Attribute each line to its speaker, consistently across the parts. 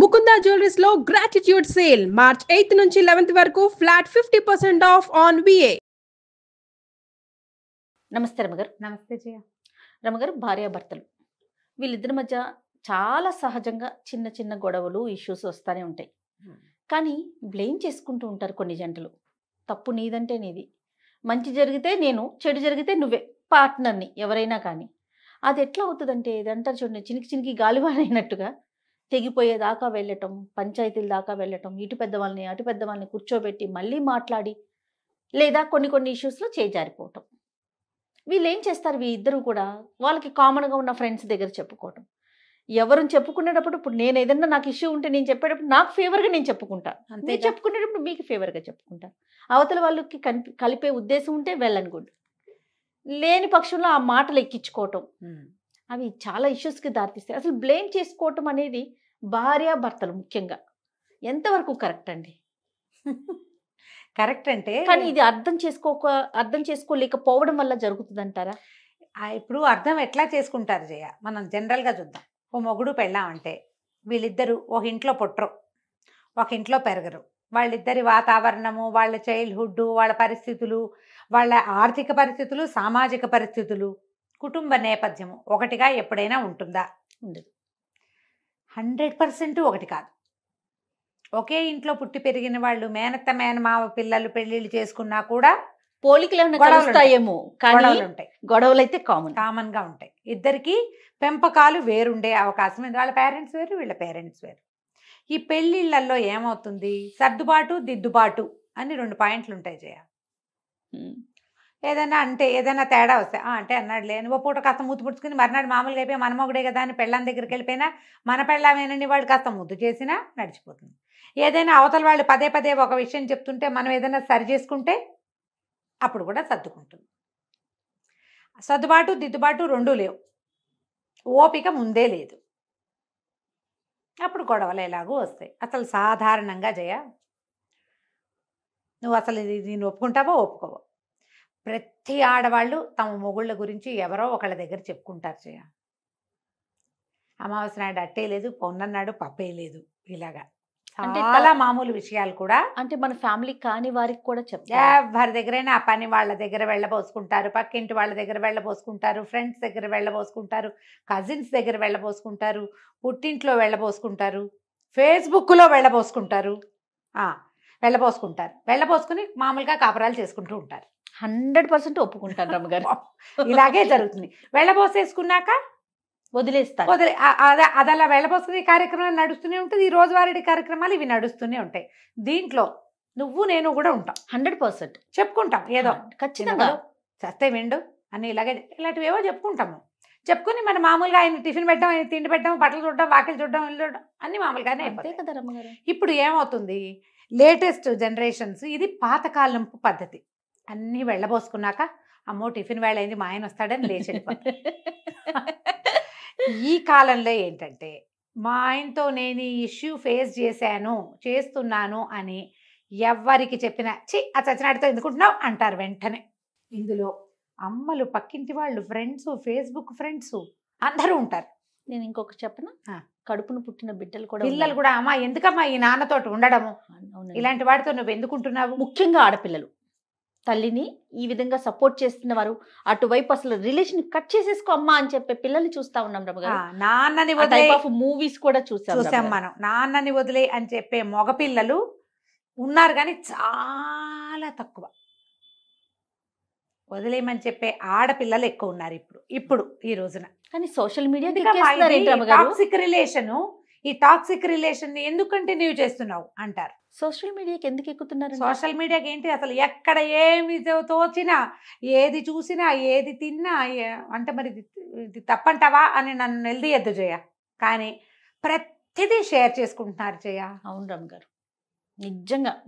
Speaker 1: Mukunda jewelleries లో gratitude sale March 8 నుంచి 11 వరకు ఫ్లాట్ 50% ఆఫ్ ఆన్ విఏ.
Speaker 2: నమస్తే రమగారు.
Speaker 3: నమస్తే జయ.
Speaker 2: రమగారు, భార్యాభర్తలు వీళ్ళిద్దరి మధ్య చాలా సహజంగా చిన్న చిన్న గొడవలు ఇష్యూస్ వస్తూనే ఉంటాయి. కానీ బ్లేమ్ చేసుకుంటూ ఉంటారు కొన్ని జంటలు. తప్పు నీదంటే నీది, మంచి జరిగితే నేను, చెడు జరిగితే నువ్వే, పార్ట్నర్ని ఎవరైనా కానీ. అది ఎట్లా అవుతుందంటే ఇదంటారు చూడండి, చినికి చినికి గాలివానైనట్టుగా తెగిపోయేదాకా వెళ్ళటం, పంచాయతీల దాకా వెళ్ళటం, ఇటు పెద్దవాళ్ళని అటు పెద్దవాళ్ళని కూర్చోబెట్టి మళ్ళీ మాట్లాడి, లేదా కొన్ని ఇష్యూస్లో చేజారిపోవటం. వీళ్ళు ఏం చేస్తారు, ఇద్దరు కూడా వాళ్ళకి కామన్గా ఉన్న ఫ్రెండ్స్ దగ్గర చెప్పుకోవటం. ఎవరిని చెప్పుకునేటప్పుడు, ఇప్పుడు నేను ఏదన్నా నాకు ఇష్యూ ఉంటే నేను చెప్పేటప్పుడు నాకు ఫేవర్గా నేను చెప్పుకుంటాను, నేను చెప్పుకునేటప్పుడు మీకు ఫేవర్గా చెప్పుకుంటాను. అవతల వాళ్ళకి కలిపే ఉద్దేశం ఉంటే వెళ్ళని గుడ్, లేని పక్షంలో ఆ మాటలు ఎక్కించుకోవటం, అవి చాలా ఇష్యూస్కి దారితీస్తాయి. అసలు బ్లేమ్ చేసుకోవటం అనేది భార్యాభర్తలు ముఖ్యంగా ఎంతవరకు కరెక్ట్ అండి?
Speaker 3: కరెక్ట్ అంటే,
Speaker 2: కానీ ఇది అర్థం చేసుకోలేకపోవడం వల్ల జరుగుతుంది అంటారా?
Speaker 3: ఇప్పుడు అర్థం ఎట్లా చేసుకుంటారు జయ? మనం జనరల్గా చూద్దాం. ఓ మొగుడు పెళ్ళామంటే వీళ్ళిద్దరూ ఒక ఇంట్లో పుట్టరు, ఒక ఇంట్లో పెరగరు. వాళ్ళిద్దరి వాతావరణము, వాళ్ళ చైల్డ్హుడ్, వాళ్ళ పరిస్థితులు, వాళ్ళ ఆర్థిక పరిస్థితులు, సామాజిక పరిస్థితులు, కుటుంబ నేపథ్యము ఒకటిగా ఎప్పుడైనా ఉంటుందా?
Speaker 2: ఉండదు.
Speaker 3: 100% ఒకటి కాదు. ఒకే ఇంట్లో పుట్టి పెరిగిన వాళ్ళు మేనత్త మేనమావ పిల్లలు పెళ్ళిళ్ళు చేసుకున్నా కూడా
Speaker 2: పోలికలు కలుస్తాయేమో, కానీ
Speaker 3: ఉంటాయి.
Speaker 2: గొడవలు అయితే కామన్
Speaker 3: గా ఉంటాయి. ఇద్దరికి పెంపకాలు వేరుండే అవకాశం ఉంది. వాళ్ళ పేరెంట్స్ వేరు, వీళ్ళ పేరెంట్స్ వేరు. ఈ పెళ్ళిళ్ళల్లో ఏమవుతుంది, సర్దుబాటు దిద్దుబాటు అని 2 పాయింట్లు ఉంటాయి జయ. ఏదైనా తేడా వస్తే అంటే అన్నాడు లేని ఓ పూట కాస్త ముద్దు పుడుచుకుని మర్నాడు మామూలుగా అయిపోయి మన మొగుడే కదా అని పెళ్ళాం దగ్గరికి వెళ్ళిపోయినా, మన పెళ్ళామేనని వాడు కాస్త ముద్దు చేసినా నడిచిపోతుంది. ఏదైనా అవతల వాళ్ళు పదే పదే ఒక విషయం చెప్తుంటే మనం ఏదైనా సరి చేసుకుంటే అప్పుడు కూడా సర్దుకుంటుంది. సర్దుబాటు దిద్దుబాటు 2 లేవు, ఓపిక ముందే లేదు. అప్పుడు గొడవలు ఎలాగూ వస్తాయి. అసలు సాధారణంగా జయ, నువ్వు అసలు దీన్ని ఒప్పుకుంటావో ఒప్పుకోవో, ప్రతి ఆడవాళ్ళు తమ మొగుళ్ళ గురించి ఎవరో ఒకళ్ళ దగ్గర చెప్పుకుంటారు జయ. అమావాస్య నాడు అట్టే లేదు, పౌర్ణన్నాడు పప్పే లేదు, ఇలాగా చాలా మామూలు విషయాలు కూడా.
Speaker 2: అంటే మన ఫ్యామిలీ కాని వారికి కూడా చెప్తారు.
Speaker 3: ఎవరి దగ్గరైనా ఆ పని వాళ్ళ దగ్గర వెళ్ళబోసుకుంటారు, పక్కింటి వాళ్ళ దగ్గర వెళ్ళబోసుకుంటారు, ఫ్రెండ్స్ దగ్గర వెళ్ళబోసుకుంటారు, కజిన్స్ దగ్గర వెళ్ళబోసుకుంటారు, పుట్టింట్లో వెళ్ళబోసుకుంటారు, ఫేస్బుక్లో వెళ్ళబోసుకుంటారు, వెళ్ళబోసుకుని మామూలుగా కాపురాలు చేసుకుంటూ ఉంటారు.
Speaker 2: 100% ఒప్పుకుంటాను రమ్మగారు.
Speaker 3: ఇలాగే జరుగుతుంది. వెళ్ళబోసేసుకున్నాక
Speaker 2: వదిలేస్తారు.
Speaker 3: అది అలా వెళ్ళబోసుకునే కార్యక్రమాలు నడుస్తూనే ఉంటుంది. ఈ రోజువారీ కార్యక్రమాలు ఇవి నడుస్తూనే ఉంటాయి. దీంట్లో నువ్వు నేను కూడా ఉంటాం,
Speaker 2: 100%
Speaker 3: చెప్పుకుంటాం. ఏదో
Speaker 2: ఖచ్చితంగా
Speaker 3: చస్తే విండు అని ఇలాంటివి ఏవో చెప్పుకుని మన మామూలుగా ఆయన టిఫిన్ పెట్టడం, ఆయన తిండి పెట్టడం, బట్టలు చూడడం, వాకిలు చూడడం, ఇల్లు చూడడం అన్ని మామూలుగానే అయిపోతాయి
Speaker 2: కదా రమ్మగారు.
Speaker 3: ఇప్పుడు ఏమవుతుంది, లేటెస్ట్ జనరేషన్స్ ఇది పాతకాలం పద్ధతి. అన్నీ వెళ్ళబోసుకున్నాక అమ్మో టిఫిన్ వేళ అయింది, మా ఆయన వస్తాడని లేచి వెళ్ళిపోతారు. ఈ కాలంలో ఏంటంటే, మా ఆయనతో నేను ఈ ఇష్యూ ఫేస్ చేస్తున్నాను అని ఎవరికి చెప్పినా ఆ చచ్చినాడితో ఎందుకుంటున్నావు అంటారు వెంటనే. ఇందులో అమ్మలు, పక్కింటి వాళ్ళు, ఫ్రెండ్స్, ఫేస్బుక్ ఫ్రెండ్స్ అందరూ ఉంటారు.
Speaker 2: నేను ఇంకొక చెప్పనా, కడుపును పుట్టిన
Speaker 3: పిల్లలు కూడా అమ్మా ఎందుకమ్మా ఈ నాన్నతోటి ఉండడము, ఇలాంటి వాడితో నువ్వు ఎందుకుంటున్నావు.
Speaker 2: ముఖ్యంగా ఆడపిల్లలు తల్లిని ఈ విధంగా సపోర్ట్ చేస్తున్న వారు అటువైపు అసలు రిలేషన్ కట్ చేసేసుకో అమ్మా అని చెప్పే పిల్లల్ని చూస్తా ఉన్నాం రమ్మగారు.
Speaker 3: నాన్నని
Speaker 2: మూవీస్ కూడా చూసాం
Speaker 3: మనం. నాన్నని వదిలే అని చెప్పే మగపిల్లలు ఉన్నారు, కానీ చాలా తక్కువ. వదిలేయమని చెప్పే ఆడపిల్లలు ఎక్కువ ఉన్నారు ఇప్పుడు ఈ రోజున.
Speaker 2: కానీ సోషల్ మీడియా
Speaker 3: టాక్సిక్ రిలేషన్ ఎందుకు కంటిన్యూ చేస్తున్నావు అంటారు.
Speaker 2: సోషల్ మీడియాకి ఎందుకు ఎక్కుతున్నారు?
Speaker 3: సోషల్ మీడియాకి ఏంటి, అసలు ఎక్కడ ఏమి తోచినా, ఏది చూసినా, ఏది తిన్నా అంటే మరి ఇది తప్పంటావా అని నన్ను నిలదీయద్దు జయ, కానీ ప్రతిదీ షేర్ చేసుకుంటున్నారు జయ.
Speaker 2: అవును రమ్ గారు,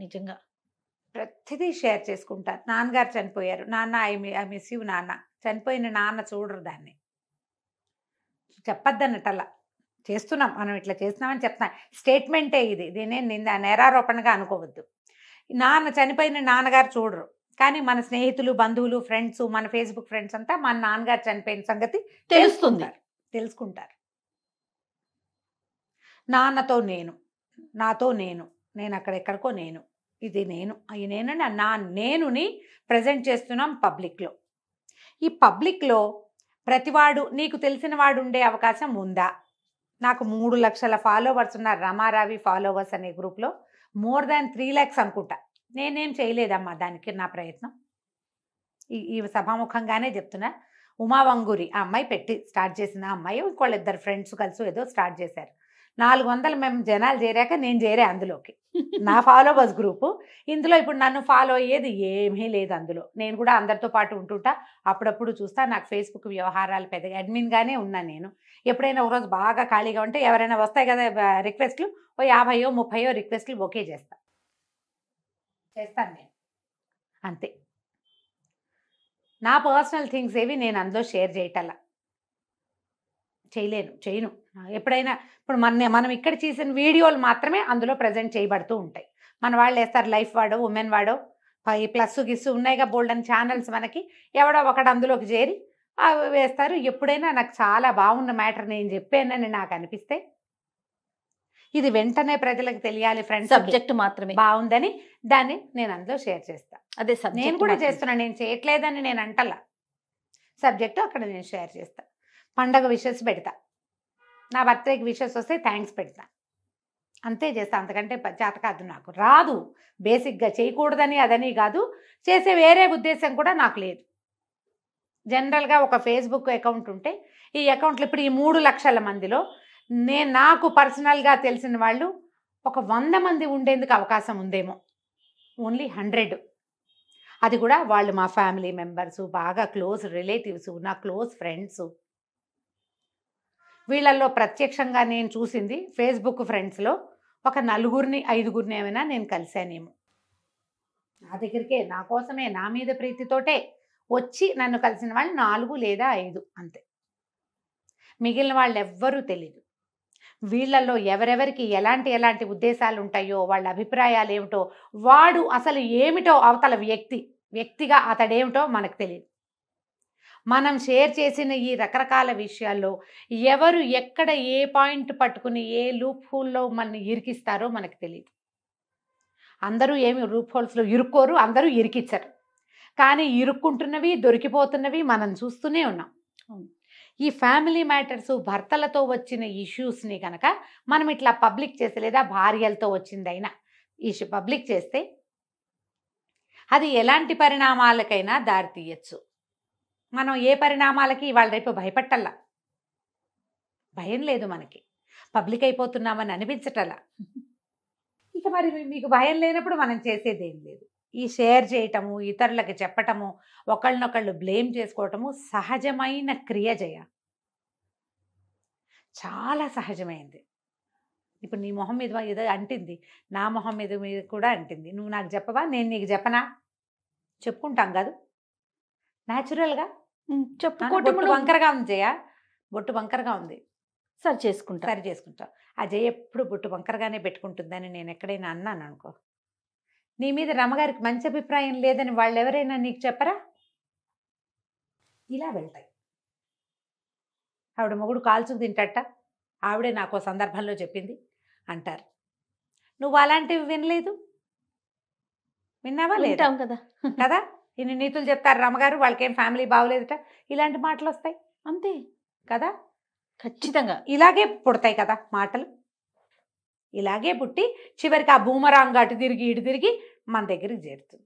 Speaker 2: నిజంగా
Speaker 3: ప్రతిదీ షేర్ చేసుకుంటారు. నాన్నగారు చనిపోయారు, నాన్న ఐ మిస్ యూ నాన్న, చనిపోయిన నాన్న చూడరు, దాన్ని చెప్పద్దన్నట్టల్లా చేస్తున్నాం మనం, ఇట్లా చేస్తున్నామని చెప్తున్నాం. స్టేట్మెంటే ఇది, దీనే నేరారోపణగా అనుకోవద్దు. చనిపోయిన నాన్నగారు చూడరు, కానీ మన స్నేహితులు, బంధువులు, ఫ్రెండ్స్, మన ఫేస్బుక్ ఫ్రెండ్స్ అంతా మన నాన్నగారు చనిపోయిన సంగతి తెలుసుకుంటారు. నాన్నతో నేను, నాతో నేను, నేను అక్కడెక్కడికో నేను, ఇది నేను, ఈ నేను నా నేనుని ప్రజెంట్ చేస్తున్నాం పబ్లిక్లో. ఈ పబ్లిక్లో ప్రతివాడు నీకు తెలిసిన వాడు ఉండే అవకాశం ఉందా? నాకు 3 లక్షల ఫాలోవర్స్ ఉన్నారు రమారావి ఫాలోవర్స్ అనే గ్రూప్లో, మోర్ దాన్ 3 lakhs అనుకుంటా. నేనేం చేయలేదమ్మా దానికి నా ప్రయత్నం. ఈ సభాముఖంగానే చెప్తున్నా. ఉమా వంగూరి ఆ అమ్మాయి పెట్టి స్టార్ట్ చేసిన అమ్మాయి, ఇంకోళ్ళిద్దరు ఫ్రెండ్స్ కలిసి ఏదో స్టార్ట్ చేశారు. 400 మేము జనాలు చేరాక నేను చేరే అందులోకి, నా ఫాలోవర్స్ గ్రూపు. ఇందులో ఇప్పుడు నన్ను ఫాలో అయ్యేది ఏమీ లేదు అందులో. నేను కూడా అందరితో పాటు ఉంటుంటా, అప్పుడప్పుడు చూస్తా. నాకు ఫేస్బుక్ వ్యవహారాలు పెద్దగా అడ్మిన్గానే ఉన్నా నేను. ఎప్పుడైనా ఒకరోజు బాగా ఖాళీగా ఉంటే ఎవరైనా వస్తాయి కదా రిక్వెస్ట్లు, ఓ 50 30 రిక్వెస్ట్లు ఓకే చేస్తాను నేను, అంతే. నా పర్సనల్ థింగ్స్ ఏవి నేను అందులో షేర్ చేయను. ఎప్పుడైనా ఇప్పుడు మనం ఇక్కడ చేసిన వీడియోలు మాత్రమే అందులో ప్రజెంట్ చేయబడుతూ ఉంటాయి. మన వాళ్ళు వేస్తారు లైఫ్ వాడో, ఉమెన్ వాడో, ప్లస్ గిస్సు ఉన్నాయిగా బోల్డ్ అని ఛానల్స్ మనకి. ఎవడో ఒకడు అందులోకి చేరి అవి వేస్తారు. ఎప్పుడైనా నాకు చాలా బాగున్న మ్యాటర్ నేను చెప్పానని నాకు అనిపిస్తే ఇది వెంటనే ప్రజలకు తెలియాలి, ఫ్రెండ్స్
Speaker 2: సబ్జెక్ట్ మాత్రమే
Speaker 3: బాగుందని దాన్ని నేను అందులో షేర్ చేస్తాను.
Speaker 2: అదే
Speaker 3: నేను
Speaker 2: సబ్జెక్ట్
Speaker 3: కూడా చేస్తున్నాను, నేను చేయట్లేదని నేను అంటలా. సబ్జెక్టు అక్కడ నేను షేర్ చేస్తా. పండగ విషెస్ పెడతా, నా బర్త్డేకి విషెస్ వస్తే థ్యాంక్స్ పెడతా, అంతే చేస్తా. అంతకంటే చేత కాదు, నాకు రాదు. బేసిక్గా చేయకూడదని అదని కాదు, చేసే వేరే ఉద్దేశం కూడా నాకు లేదు. జనరల్గా ఒక ఫేస్బుక్ అకౌంట్ ఉంటే ఈ అకౌంట్లు ఇప్పుడు ఈ 3 లక్షల మందిలో నాకు పర్సనల్గా తెలిసిన వాళ్ళు ఒక 100 మంది ఉండేందుకు అవకాశం ఉందేమో, ఓన్లీ 100. అది కూడా వాళ్ళు మా ఫ్యామిలీ మెంబర్సు, బాగా క్లోజ్ రిలేటివ్స్, నా క్లోజ్ ఫ్రెండ్స్. వీళ్ళల్లో ప్రత్యక్షంగా నేను చూసింది ఫేస్బుక్ ఫ్రెండ్స్లో ఒక 4-5 ఏమైనా నేను కలిశానేమో. నా దగ్గరికే నా కోసమే నా మీద ప్రీతితోటే వచ్చి నన్ను కలిసిన వాళ్ళు 4 లేదా 5 అంతే. మిగిలిన వాళ్ళు ఎవ్వరూ తెలీదు. వీళ్ళల్లో ఎవరెవరికి ఎలాంటి ఉద్దేశాలు ఉంటాయో, వాళ్ళ అభిప్రాయాలు ఏమిటో, వాడు అసలు ఏమిటో అవతల వ్యక్తిగా అతడేమిటో మనకు తెలియదు. మనం షేర్ చేసిన ఈ రకరకాల విషయాల్లో ఎవరు ఎక్కడ ఏ పాయింట్ పట్టుకుని ఏ లూప్ హోల్లో మన ఇరికిస్తారో మనకు తెలియదు. అందరూ ఏమి లూప్ హోల్స్లో ఇరుక్కోరు, అందరూ ఇరికిచ్చారు. కానీ ఇరుక్కుంటున్నవి, దొరికిపోతున్నవి మనం చూస్తూనే ఉన్నాం. ఈ ఫ్యామిలీ మ్యాటర్స్, భర్తలతో వచ్చిన ఇష్యూస్ని కనుక మనం ఇట్లా పబ్లిక్ చేస్తే, లేదా భార్యలతో వచ్చిందైనా ఇష్యూ పబ్లిక్ చేస్తే అది ఎలాంటి పరిణామాలకైనా దారితీయచ్చు. మనం ఏ పరిణామాలకి ఇవాళ రేపు భయపట్టల్లా, భయం లేదు మనకి, పబ్లిక్ అయిపోతున్నామని అనిపించటల్లా. ఇక మరి మీకు భయం లేనప్పుడు మనం చేసేది ఏం లేదు. ఈ షేర్ చేయటము, ఇతరులకు చెప్పటము, ఒకళ్ళనొకళ్ళు బ్లేమ్ చేసుకోవటము సహజమైన క్రియ జయ, చాలా సహజమైంది. ఇప్పుడు నీ మొహం మీద ఏదో అంటింది, నా మొహం మీద కూడా అంటింది. నువ్వు నాకు చెప్పవా, నేను నీకు చెప్పనా? చెప్పుకుంటాం కాదు న్యాచురల్గా. బొట్టు వంకరగా ఉంది జయ, బొట్టు వంకరగా ఉంది,
Speaker 2: సరి చేసుకుంటా. ఆ జయ ఎప్పుడు బొట్టు వంకరగానే పెట్టుకుంటుందని నేను ఎక్కడైనా అన్నాను అనుకో, నీ మీద రమ్మగారికి మంచి అభిప్రాయం లేదని వాళ్ళు ఎవరైనా నీకు చెప్పరా? ఇలా వెళ్తాయి. ఆవిడ మొగుడు కాల్చుకు తింటట, ఆవిడే నాకు సందర్భంలో చెప్పింది అంటారు. నువ్వు అలాంటివి వినలేదు, విన్నావా? వింటాం కదా
Speaker 3: కదా, ఇన్ని నీతులు చెప్తారు రమ్మగారు, వాళ్ళకేం ఫ్యామిలీ బాగోలేదట, ఇలాంటి మాటలు వస్తాయి
Speaker 2: అంతే
Speaker 3: కదా.
Speaker 2: ఖచ్చితంగా
Speaker 3: ఇలాగే పుడతాయి కదా మాటలు, ఇలాగే పుట్టి చివరికి ఆ బూమరాంగ్ అటు తిరిగి ఇటు తిరిగి మన దగ్గరికి చేరుతుంది.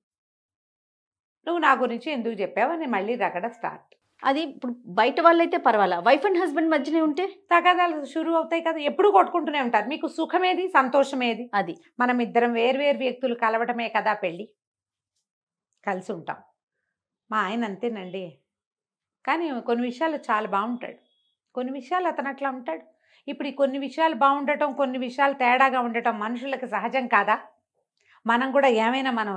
Speaker 3: నువ్వు నా గురించి ఎందుకు చెప్పావు అని మళ్ళీ రగడ స్టార్ట్.
Speaker 2: అది ఇప్పుడు బయట వాళ్ళైతే పర్వాలా, వైఫ్ అండ్ హస్బెండ్ మధ్యనే ఉంటే
Speaker 3: తగాదాలు షురూ అవుతాయి కదా. ఎప్పుడు కొట్టుకుంటూనే ఉంటారు. మీకు సుఖమేది, సంతోషమేది?
Speaker 2: అది
Speaker 3: మనం ఇద్దరం వేరు వ్యక్తులు కలవటమే కదా పెళ్ళి, కలిసి ఉంటాం. మా ఆయన అంతేనండి, కానీ కొన్ని విషయాలు చాలా బాగుంటాడు, కొన్ని విషయాలు అతను అట్లా ఉంటాడు. ఇప్పుడు ఈ కొన్ని విషయాలు బాగుండటం, కొన్ని విషయాలు తేడాగా ఉండటం మనుషులకు సహజం కాదా? మనం కూడా ఏమైనా మనం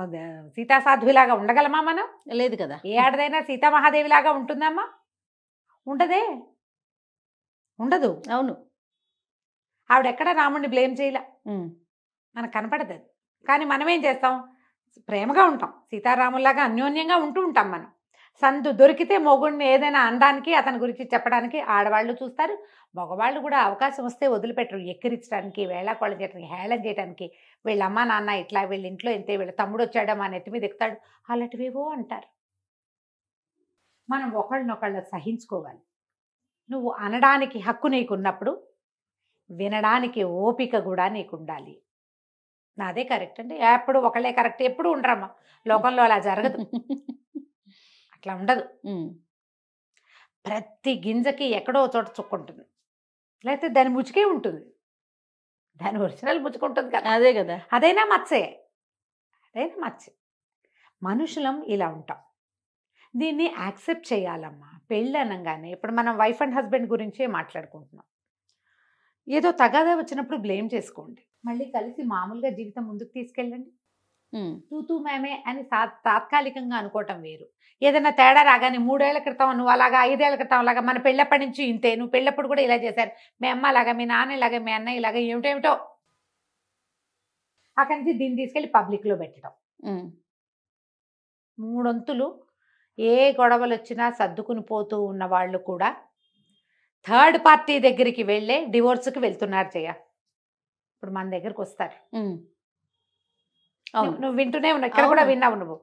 Speaker 3: సీతాసాధ్విలాగా ఉండగలమా? మనం
Speaker 2: లేదు కదా.
Speaker 3: ఏ ఆడదైనా సీతామహాదేవిలాగా ఉంటుందమ్మా? ఉండదే, ఉండదు.
Speaker 2: అవును,
Speaker 3: ఆవిడ ఎక్కడ రాముడిని బ్లేమ్ చేయలే, మనకు కనపడదు అది. కానీ మనం ఏం చేస్తాం? ప్రేమగా ఉంటాం, సీతారాముల్లాగా అన్యోన్యంగా ఉంటూ ఉంటాం మనం. సందు దొరికితే మొగుడిని ఏదైనా అనడానికి అతని గురించి చెప్పడానికి ఆడవాళ్ళు చూస్తారు, మగవాళ్ళు కూడా అవకాశం వస్తే వదిలిపెట్టరు. ఎక్కిరించడానికి, వేళాకోళం చేయడానికి, హేళన చేయడానికి, వీళ్ళ అమ్మ నాన్న ఇట్లా, వీళ్ళ ఇంట్లో ఇంతే, వీళ్ళ తమ్ముడు వచ్చాడా మా నెత్తి మీద ఎక్కుతాడు, అలాంటివేవో అంటారు. మనం ఒకళ్ళనొకళ్ళ సహించుకోవాలి. నువ్వు అనడానికి హక్కు నీకున్నప్పుడు వినడానికి ఓపిక కూడా నీకు ఉండాలి. నాదే కరెక్ట్ అంటే ఎప్పుడు ఒకళ్ళే కరెక్ట్ ఎప్పుడు ఉండరమ్మా. లోకంలో అలా జరగదు, అట్లా ఉండదు. ప్రతి గింజకి ఎక్కడో చోట చుక్కుంటుంది, లేకపోతే దాని ముచ్చుకే ఉంటుంది, దాని ఒరిజినల్ ముచ్చుకుంటుంది కదా.
Speaker 2: అదే కదా,
Speaker 3: అదైనా మచ్చే, అదైనా మచ్చే. మనుషులం ఇలా ఉంటాం, దీన్ని యాక్సెప్ట్ చేయాలమ్మా. పెళ్ళి అనగానే ఇప్పుడు మనం వైఫ్ అండ్ హస్బెండ్ గురించే మాట్లాడుకుంటున్నాం. ఏదో తగాదా వచ్చినప్పుడు బ్లేమ్ చేసుకోండి, మళ్ళీ కలిసి మామూలుగా జీవితం ముందుకు తీసుకెళ్ళండి. తూతూ మేమే అని తాత్కాలికంగా అనుకోవటం వేరు. ఏదైనా తేడా రాగానే 3 ఏళ్ల క్రితం నువ్వు అలాగా, 5 ఏళ్ల క్రితం అలాగా, మన పెళ్ళప్పటి నుంచి ఇంతే, నువ్వు పెళ్ళప్పుడు కూడా ఇలా చేశారు, మీ అమ్మ అలాగా, మీ నాన్న ఇలాగా, మీ అన్నయ్య ఇలాగా, ఏమిటేమిటో అక్కడి నుంచి దీన్ని తీసుకెళ్ళి పబ్లిక్లో పెట్టడం. 3 వంతులు ఏ గొడవలు వచ్చినా సర్దుకుని పోతూ ఉన్న వాళ్ళు కూడా థర్డ్ పార్టీ దగ్గరికి వెళ్ళే డివోర్స్కి వెళ్తున్నారు జయ. ఇప్పుడు మన దగ్గరకు వస్తారు, నువ్వు వింటూనే ఉన్నావు, ఇక్కడ కూడా విన్నావు నువ్వు.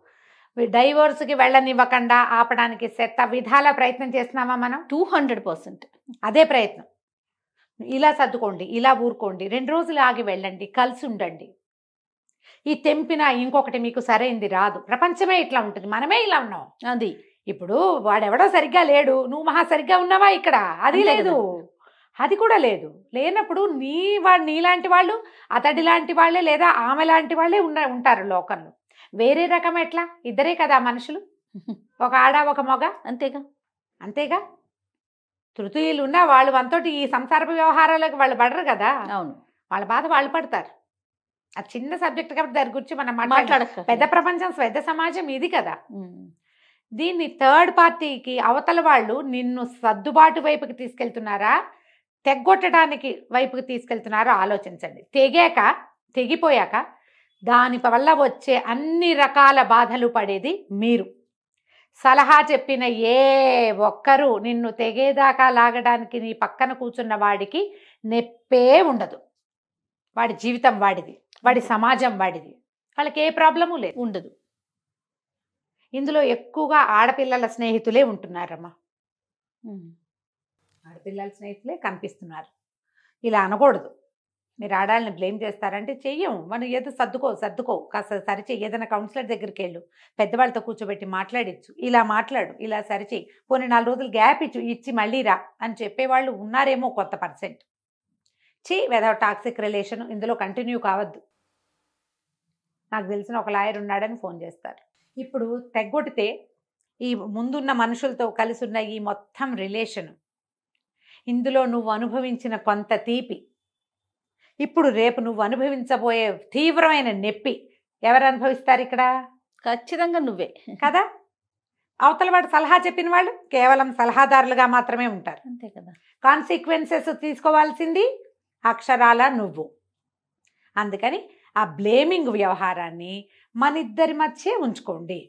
Speaker 3: డైవోర్స్కి వెళ్ళనివ్వకుండా ఆపడానికి శత విధాల ప్రయత్నం చేస్తున్నావా మనం?
Speaker 2: 200%.
Speaker 3: అదే ప్రయత్నం. ఇలా సర్దుకోండి, ఇలా ఊరుకోండి, 2 రోజులు ఆగి వెళ్ళండి, కలిసి ఉండండి. ఈ తెంపిన ఇంకొకటి మీకు సరైంది రాదు. ప్రపంచమే ఇట్లా ఉంటుంది, మనమే ఇలా ఉన్నాం.
Speaker 2: అది
Speaker 3: ఇప్పుడు వాడెవడో సరిగ్గా లేడు, నువ్వు మహా సరిగ్గా ఉన్నావా ఇక్కడ? అది లేదు, అది కూడా లేదు. లేనప్పుడు నీలాంటి వాళ్ళు అతడి లాంటి వాళ్ళే లేదా ఆమె లాంటి వాళ్ళే ఉంటారు లోకంలో. వేరే రకం ఎట్లా? ఇద్దరే కదా మనుషులు, ఒక ఆడ ఒక మగ,
Speaker 2: అంతేగా
Speaker 3: అంతేగా. తృతీయులు ఉన్నా వాళ్ళు మనతోటి ఈ సంసారపు వ్యవహారాలకు వాళ్ళు పడరు కదా.
Speaker 2: అవును,
Speaker 3: వాళ్ళ బాధ వాళ్ళు పడతారు. అది చిన్న సబ్జెక్ట్ కాబట్టి దాని గురించి మనం
Speaker 2: మాట్లాడక.
Speaker 3: పెద్ద ప్రపంచం, పెద్ద సమాజం ఇది కదా. దీన్ని థర్డ్ పార్టీకి అవతల వాళ్ళు నిన్ను సర్దుబాటు వైపుకి తీసుకెళ్తున్నారా, తెగ్గొట్టడానికి వైపుకి తీసుకెళ్తున్నారో ఆలోచించండి. తెగిపోయాక దాని వల్ల వచ్చే అన్ని రకాల బాధలు పడేది మీరు. సలహా చెప్పిన ఏ ఒక్కరూ నిన్ను తెగేదాకా లాగడానికి నీ పక్కన కూర్చున్న వాడికి నెప్పే ఉండదు. వాడి జీవితం వాడిది, వాడి సమాజం వాడిది, వాళ్ళకి ఏ ప్రాబ్లము లేదు,
Speaker 2: ఉండదు.
Speaker 3: ఇందులో ఎక్కువగా ఆడపిల్లల స్నేహితులే ఉంటున్నారమ్మా. ఆడపిల్లల స్నేహితులే కనిపిస్తున్నారు. ఇలా అనకూడదు. మీరు ఆడాలని బ్లేమ్ చేస్తారంటే చెయ్యం, మనం ఏదో సర్దుకో కాస్త సరిచేయి, ఏదైనా కౌన్సిలర్ దగ్గరికి వెళ్ళు, పెద్దవాళ్ళతో కూర్చోబెట్టి మాట్లాడించు, ఇలా మాట్లాడు, ఇలా సరిచేయి, పోనీ 4 రోజులు గ్యాప్ ఇచ్చి మళ్ళీ రా అని చెప్పేవాళ్ళు ఉన్నారేమో కొంత %. వెదవ టాక్సిక్ రిలేషన్ ఇందులో కంటిన్యూ కావద్దు. నాకు తెలిసిన ఒక లాయర్ ఉన్నాడని ఫోన్ చేస్తారు. ఇప్పుడు తెగ్గొట్టితే ఈ ముందున్న మనుషులతో కలిసి ఉన్న ఈ మొత్తం రిలేషన్, ఇందులో నువ్వు అనుభవించిన కొంత తీపి, ఇప్పుడు రేపు నువ్వు అనుభవించబోయే తీవ్రమైన నొప్పి ఎవరు అనుభవిస్తారు ఇక్కడ?
Speaker 2: ఖచ్చితంగా నువ్వే
Speaker 3: కదా. అవతల వాడు సలహా చెప్పిన వాళ్ళు కేవలం సలహాదారులుగా మాత్రమే ఉంటారు.
Speaker 2: అంతే కదా.
Speaker 3: కాన్సిక్వెన్సెస్ తీసుకోవాల్సింది అక్షరాల నువ్వు. అందుకని ఆ బ్లేమింగ్ వ్యవహారాన్ని మన ఇద్దరి మధ్య ఉంచుకోండి.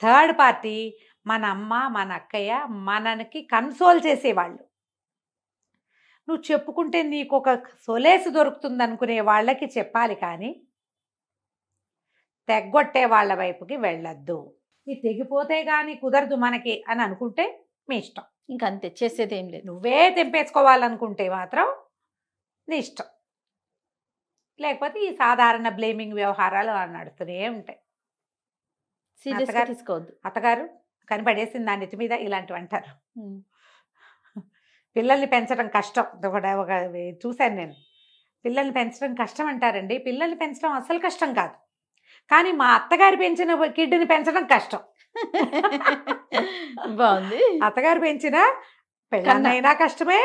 Speaker 3: థర్డ్ పార్టీ మన అమ్మ, మన అక్కయ్య, మనకి కన్సోల్ చేసేవాళ్ళు. నువ్వు చెప్పుకుంటే నీకు ఒక సొలేసు దొరుకుతుంది అనుకునే వాళ్ళకి చెప్పాలి, కానీ తెగ్గొట్టే వాళ్ళ వైపుకి వెళ్ళొద్దు. ఈ తెగిపోతే కానీ కుదరదు మనకి అని అనుకుంటే మీ ఇష్టం,
Speaker 2: ఇంకంతే, చేసేది ఏం లేదు.
Speaker 3: నువ్వే తెంపేసుకోవాలనుకుంటే మాత్రం నీ ఇష్టం. లేకపోతే ఈ సాధారణ బ్లేమింగ్ వ్యవహారాలు నడుస్తూనే ఉంటాయి.
Speaker 2: సీరియస్గా తీసుకోవద్దు.
Speaker 3: అత్తగారు కనిపడేసింది దాని నెత్తి మీద ఇలాంటివి అంటారు. పిల్లల్ని పెంచడం కష్టం, ఒక చూశాను నేను. పిల్లల్ని పెంచడం కష్టం అంటారండి. పిల్లల్ని పెంచడం అసలు కష్టం కాదు, కానీ మా అత్తగారు పెంచిన కిడ్ని పెంచడం కష్టం.
Speaker 2: బాగుంది.
Speaker 3: అత్తగారు పెంచిన పెళ్ళనైనా కష్టమే,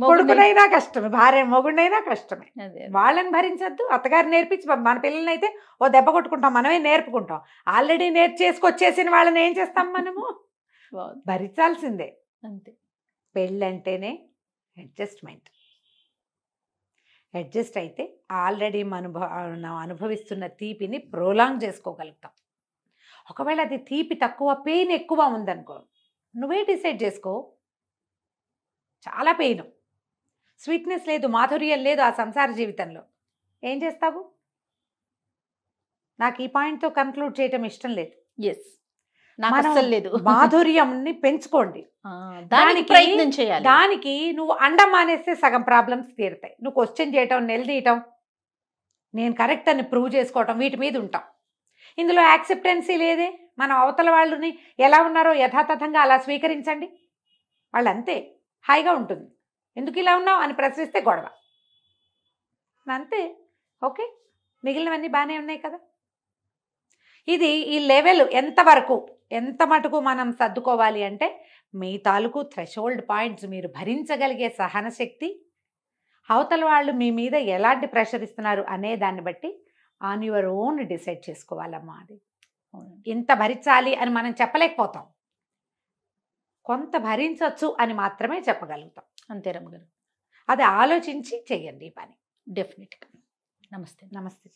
Speaker 3: కొడుకునైనా కష్టమే, భార్య మొగుడినైనా కష్టమే. వాళ్ళని భరించద్దు. అత్తగారు నేర్పించి మన పిల్లల్ని అయితే ఓ దెబ్బ కొట్టుకుంటాం, మనమే నేర్పుకుంటాం. ఆల్రెడీ నేర్చేసుకొచ్చేసిన వాళ్ళని ఏం చేస్తాం మనము? భరించాల్సిందే.
Speaker 2: అంతే.
Speaker 3: పెళ్ళంటేనే అడ్జస్ట్మెంట్. అడ్జస్ట్ అయితే ఆల్రెడీ మనం అనుభవిస్తున్న తీపిని ప్రోలాంగ్ చేసుకోగలుగుతాం. ఒకవేళ అది తీపి తక్కువ పెయిన్ ఎక్కువ ఉందనుకో, నువ్వే డిసైడ్ చేసుకో. చాలా పెయిన్, స్వీట్నెస్ లేదు, మాధుర్యం లేదు ఆ సంసార జీవితంలో, ఏం చేస్తావు? నాకు ఈ పాయింట్తో కన్క్లూడ్ చేయటం ఇష్టం లేదు.
Speaker 2: ఎస్, నాకు
Speaker 3: మనం
Speaker 2: అస్సలు లేదు.
Speaker 3: మాధుర్యంని పెంచుకోండి.
Speaker 2: దానికి ప్రయత్నం చేయాలి.
Speaker 3: దానికి నువ్వు అండం మానేస్తే సగం ప్రాబ్లమ్స్ తీరుతాయి. నువ్వు క్వశ్చన్ చేయటం, నిలదీయటం, నేను కరెక్ట్ అని ప్రూవ్ చేసుకోవటం, వీటి మీద ఉంటాం. ఇందులో యాక్సెప్టెన్సీ లేదే. మనం అవతల వాళ్ళని ఎలా ఉన్నారో యథాతథంగా అలా స్వీకరించండి. వాళ్ళు అంతే, హాయిగా ఉంటుంది. ఎందుకు ఇలా ఉన్నావు అని ప్రశ్నిస్తే గొడవ, అంతే. ఓకే, మిగిలినవన్నీ బాగానే ఉన్నాయి కదా. ఇది ఈ లెవెల్ ఎంతవరకు, ఎంత మటుకు మనం సర్దుకోవాలి అంటే, మీ తాలూకు థ్రెషోల్డ్ పాయింట్స్, మీరు భరించగలిగే సహన శక్తి, అవతల వాళ్ళు మీ మీద ఎలాంటి ప్రెషర్ ఇస్తున్నారు అనే దాన్ని బట్టి ఆన్ యువర్ ఓన్ డిసైడ్ చేసుకోవాలమ్మా. అది ఇంత భరించాలి అని మనం చెప్పలేకపోతాం, కొంత భరించవచ్చు అని మాత్రమే చెప్పగలుగుతాం.
Speaker 2: అంతే రమ్మగారు,
Speaker 3: అది ఆలోచించి చెయ్యండి ఈ పని.
Speaker 2: డెఫినెట్గా. నమస్తే.
Speaker 3: నమస్తే.